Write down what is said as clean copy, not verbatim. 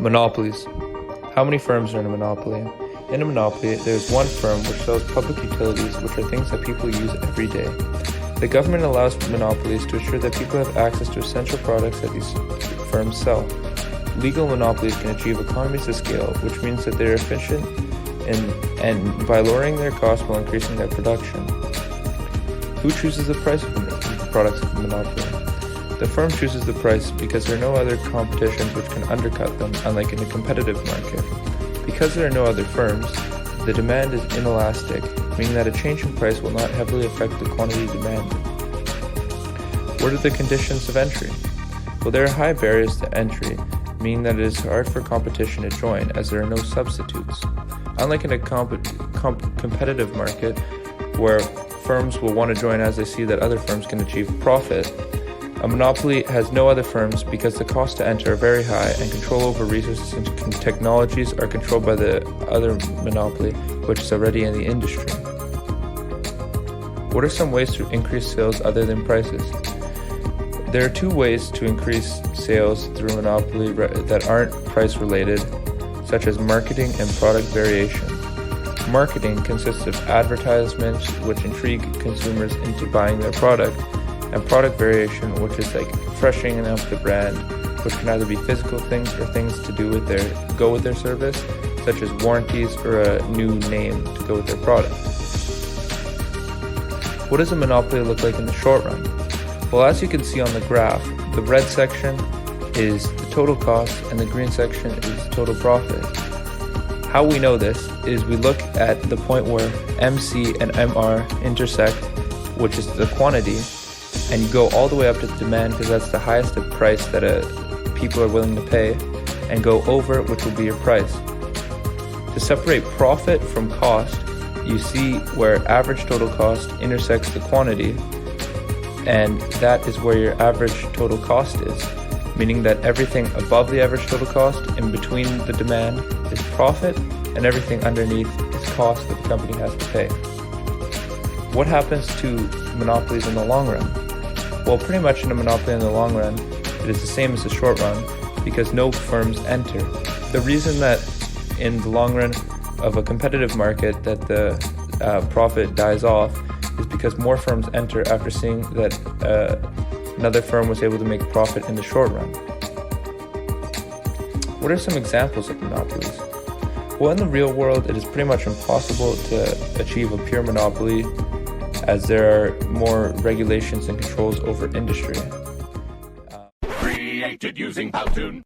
Monopolies. How many firms are in a monopoly? In a monopoly, there is one firm which sells public utilities, which are things that people use every day. The government allows monopolies to ensure that people have access to essential products that these firms sell. Legal monopolies can achieve economies of scale, which means that they're efficient and by lowering their costs while increasing their production. Who chooses the price of the products of the monopoly? The firm chooses the price because there are no other competitions which can undercut them, unlike in a competitive market. Because there are no other firms, the demand is inelastic, meaning that a change in price will not heavily affect the quantity demanded. What are the conditions of entry? Well, there are high barriers to entry, meaning that it is hard for competition to join, as there are no substitutes. Unlike in a competitive market, where firms will want to join as they see that other firms can achieve profit, a monopoly has no other firms because the costs to enter are very high and control over resources and technologies are controlled by the other monopoly, which is already in the industry. What are some ways to increase sales other than prices? There are two ways to increase sales through a monopoly that aren't price related, such as marketing and product variation. Marketing consists of advertisements which intrigue consumers into buying their product, and product variation, which is like freshening up the brand, which can either be physical things or things to do with their service, such as warranties or a new name to go with their product. What does a monopoly look like in the short run? Well, as you can see on the graph, the red section is the total cost and the green section is total profit. How we know this is we look at the point where MC and MR intersect, which is the quantity, and you go all the way up to the demand because that's the highest price that people are willing to pay, and go over, which will be your price. To separate profit from cost, you see where average total cost intersects the quantity, and that is where your average total cost is, meaning that everything above the average total cost in between the demand is profit, and everything underneath is cost that the company has to pay. What happens to monopolies in the long run? Well, pretty much in a monopoly in the long run, it is the same as the short run because no firms enter. The reason that in the long run of a competitive market that the profit dies off is because more firms enter after seeing that another firm was able to make profit in the short run. What are some examples of monopolies? Well, in the real world, it is pretty much impossible to achieve a pure monopoly as there are more regulations and controls over industry. Created using Powtoon.